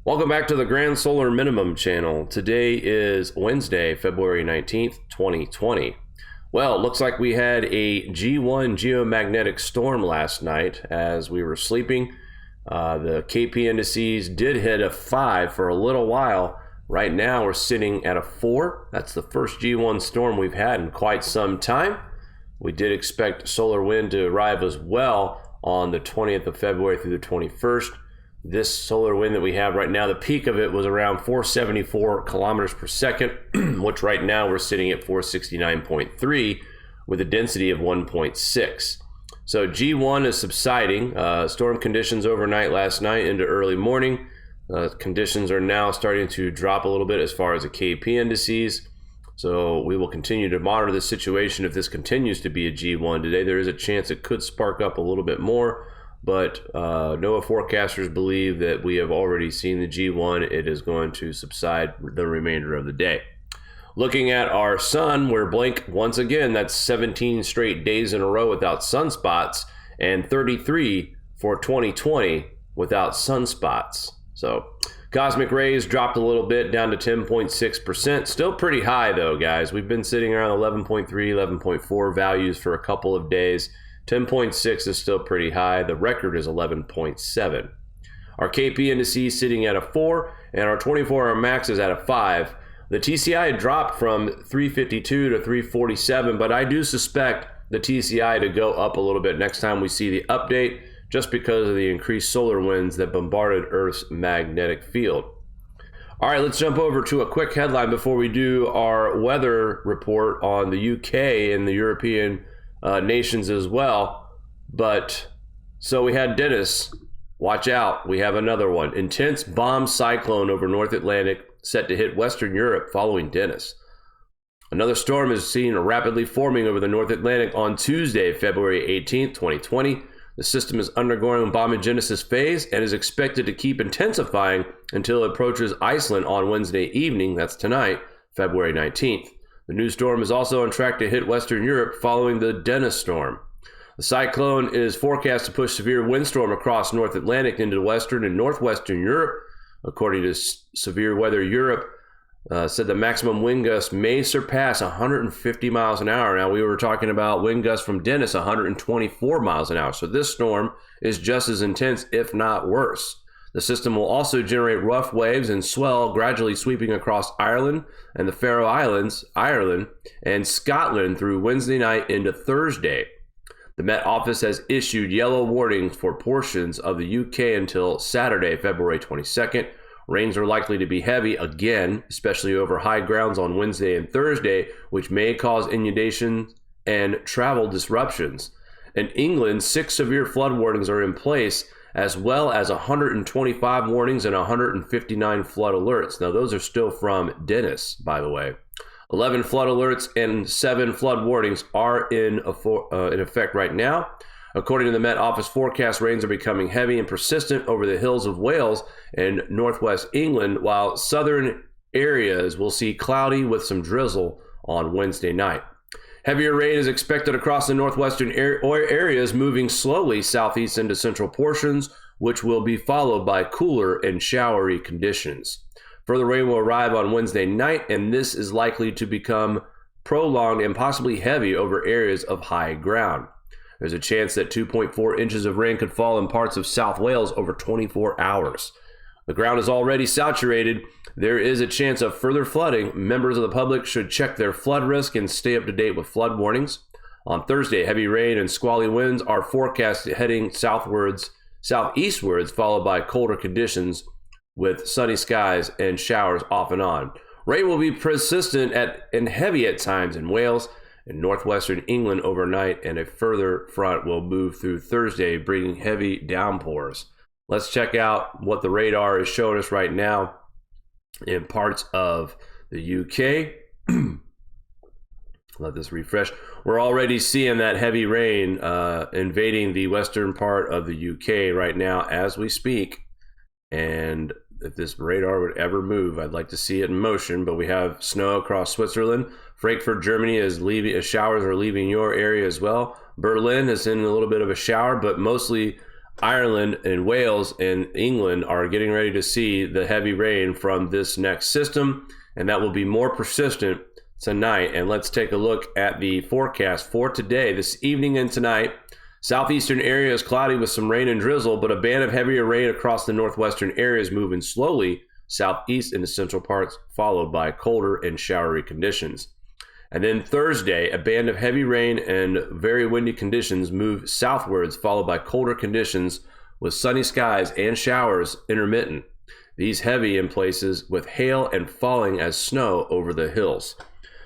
Welcome back to the Grand Solar Minimum channel. Today is Wednesday, February 19th, 2020. Well, it looks like we had a G1 geomagnetic storm last night as we were sleeping. The KP indices did hit a 5 for a little while. Right now we're sitting at a 4. That's the first G1 storm we've had in quite some time. We did expect solar wind to arrive as well on the 20th of February through the 21st. This solar wind that we have right now, the peak of it was around 474 kilometers per second, which right now we're sitting at 469.3 with a density of 1.6. So G1 is subsiding. Storm conditions overnight last night into early morning. Conditions are now starting to drop a little bit as far as the KP indices. So we will continue to monitor the situation. If this continues to be a G1 today, there is a chance it could spark up a little bit more. But NOAA forecasters believe that we have already seen the G1. It is going to subside the remainder of the day. Looking at our sun, we're blank once again. That's 17 straight days in a row without sunspots and 33 for 2020 without sunspots. So cosmic rays dropped a little bit down to 10.6%. Still pretty high though, guys. We've been sitting around 11.3, 11.4 values for a couple of days. 10.6 is still pretty high. The record is 11.7. Our KP indices sitting at a 4, and our 24-hour max is at a 5. The TCI dropped from 352 to 347, but I do suspect the TCI to go up a little bit next time we see the update, just because of the increased solar winds that bombarded Earth's magnetic field. All right, let's jump over to a quick headline before we do our weather report on the UK and the European nations as well. But so we had Dennis. Watch out, we have another one. Intense bomb cyclone over North Atlantic set to hit Western Europe following Dennis. Another storm is seen rapidly forming over the North Atlantic on Tuesday, February 18th, 2020. The system is undergoing bombogenesis phase and is expected to keep intensifying until it approaches Iceland on Wednesday evening, that's tonight, February 19th. The new storm is also on track to hit Western Europe following the Dennis storm. The cyclone is forecast to push severe windstorm across North Atlantic into Western and Northwestern Europe. According to Severe Weather Europe, said the maximum wind gust may surpass 150 miles an hour. Now, we were talking about wind gusts from Dennis, 124 miles an hour. So this storm is just as intense, if not worse. The system will also generate rough waves and swell, gradually sweeping across Ireland and the Faroe Islands, Ireland, and Scotland through Wednesday night into Thursday. The Met Office has issued yellow warnings for portions of the UK until Saturday, February 22nd. Rains are likely to be heavy again, especially over high grounds on Wednesday and Thursday, which may cause inundation and travel disruptions. In England, 6 severe flood warnings are in place, as well as 125 warnings and 159 flood alerts. Now, those are still from Dennis, by the way. 11 flood alerts and 7 flood warnings are in effect right now. According to the Met Office forecast, rains are becoming heavy and persistent over the hills of Wales and northwest England, while southern areas will see cloudy with some drizzle on Wednesday night. Heavier rain is expected across the northwestern areas, moving slowly southeast into central portions, which will be followed by cooler and showery conditions. Further rain will arrive on Wednesday night, and this is likely to become prolonged and possibly heavy over areas of high ground. There's a chance that 2.4 inches of rain could fall in parts of South Wales over 24 hours. The ground is already saturated. There is a chance of further flooding. Members of the public should check their flood risk and stay up to date with flood warnings. On Thursday, heavy rain and squally winds are forecast heading southwards, southeastwards, followed by colder conditions with sunny skies and showers off and on. Rain will be persistent and heavy at times in Wales and northwestern England overnight, and a further front will move through Thursday, bringing heavy downpours. Let's check out what the radar is showing us right now in parts of the UK. Let this refresh. We're already seeing that heavy rain invading the western part of the UK right now as we speak. And if this radar would ever move, I'd like to see it in motion. But we have snow across Switzerland. Frankfurt, Germany is showers are leaving your area as well. Berlin is in a little bit of a shower, but mostly Ireland and Wales and England are getting ready to see the heavy rain from this next system, and that will be more persistent tonight. And let's take a look at the forecast for today, this evening and tonight. Southeastern area is cloudy with some rain and drizzle, but a band of heavier rain across the northwestern areas moving slowly southeast into central parts, followed by colder and showery conditions. And then Thursday, a band of heavy rain and very windy conditions move southwards, followed by colder conditions with sunny skies and showers intermittent. These heavy in places with hail and falling as snow over the hills.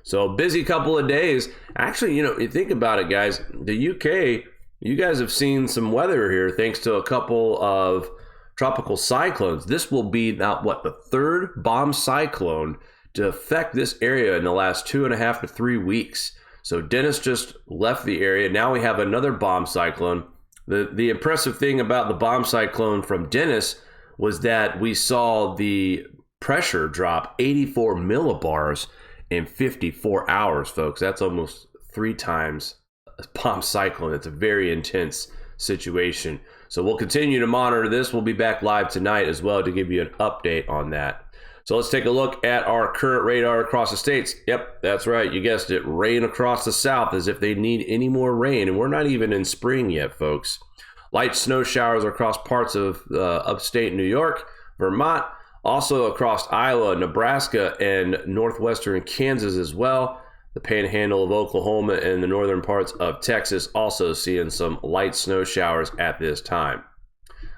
So busy couple of days. Actually, you think about it, guys, the UK, you guys have seen some weather here thanks to a couple of tropical cyclones. This will be now, the third bomb cyclone to affect this area in the last 2.5 to 3 weeks. So Dennis just left the area. Now we have another bomb cyclone. The impressive thing about the bomb cyclone from Dennis was that we saw the pressure drop 84 millibars in 54 hours, folks. That's almost 3 times a bomb cyclone. It's a very intense situation. So we'll continue to monitor this. We'll be back live tonight as well to give you an update on that. So let's take a look at our current radar across the states. Yep, that's right. You guessed it. Rain across the south, as if they need any more rain. And we're not even in spring yet, folks. Light snow showers across parts of upstate New York, Vermont, also across Iowa, Nebraska, and northwestern Kansas as well. The panhandle of Oklahoma and the northern parts of Texas also seeing some light snow showers at this time.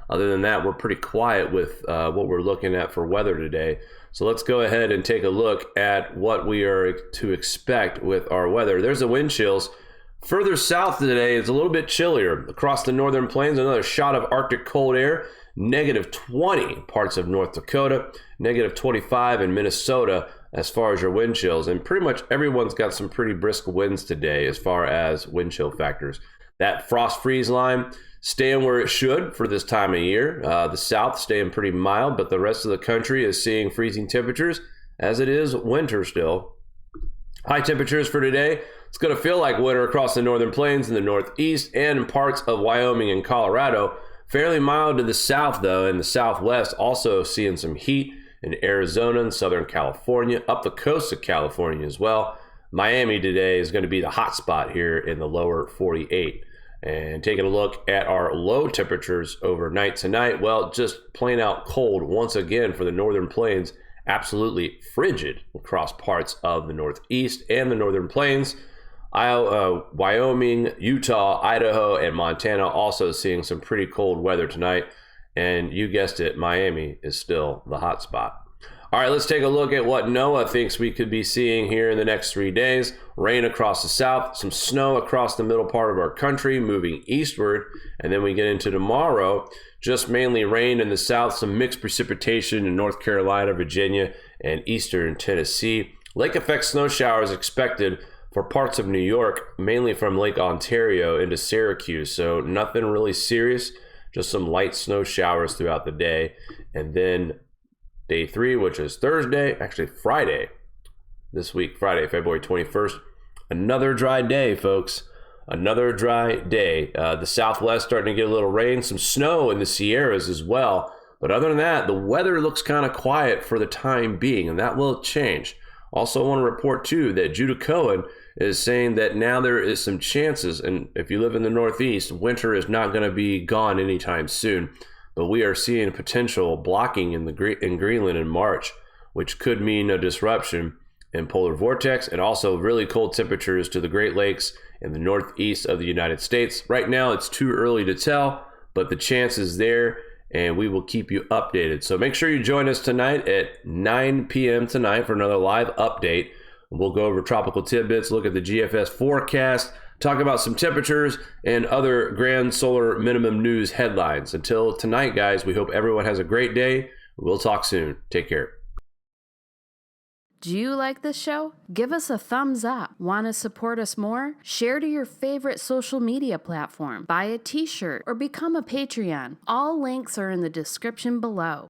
Other than that, we're pretty quiet with what we're looking at for weather today. So let's go ahead and take a look at what we are to expect with our weather. There's the wind chills. Further south today, it's a little bit chillier. Across the northern plains, another shot of Arctic cold air. -20 parts of North Dakota, -25 in Minnesota as far as your wind chills. And pretty much everyone's got some pretty brisk winds today as far as wind chill factors. That frost freeze line staying where it should for this time of year. The south staying pretty mild, but the rest of the country is seeing freezing temperatures as it is winter still. High temperatures for today. It's going to feel like winter across the northern plains in the northeast and in parts of Wyoming and Colorado. Fairly mild to the south, though, and the southwest also seeing some heat in Arizona and Southern California, up the coast of California as well. Miami today is going to be the hot spot here in the lower 48. And taking a look at our low temperatures overnight tonight, well, just plain out cold once again for the northern plains. Absolutely frigid across parts of the northeast and the northern plains. Wyoming, Utah, Idaho, and Montana also seeing some pretty cold weather tonight. And you guessed it, Miami is still the hot spot. All right, let's take a look at what NOAA thinks we could be seeing here in the next 3 days. Rain across the south, some snow across the middle part of our country, moving eastward. And then we get into tomorrow, just mainly rain in the south, some mixed precipitation in North Carolina, Virginia, and eastern Tennessee. Lake effect snow showers expected for parts of New York, mainly from Lake Ontario into Syracuse. So nothing really serious, just some light snow showers throughout the day. And then day 3, which is Thursday, actually Friday, this week, Friday, February 21st. Another dry day, folks. Another dry day. The southwest starting to get a little rain, some snow in the Sierras as well. But other than that, the weather looks kind of quiet for the time being, and that will change. Also want to report, too, that Judah Cohen is saying that now there is some chances, and if you live in the Northeast, winter is not going to be gone anytime soon. But we are seeing potential blocking in Greenland in March, which could mean a disruption in polar vortex and also really cold temperatures to the Great Lakes in the northeast of the United States. Right now, it's too early to tell, but the chance is there, and we will keep you updated. So make sure you join us tonight at 9 p.m. tonight for another live update. We'll go over tropical tidbits, look at the GFS forecast, talk about some temperatures and other grand solar minimum news headlines. Until tonight, guys, we hope everyone has a great day. We'll talk soon. Take care. Do you like this show? Give us a thumbs up. Want to support us more? Share to your favorite social media platform. Buy a t-shirt or become a Patreon. All links are in the description below.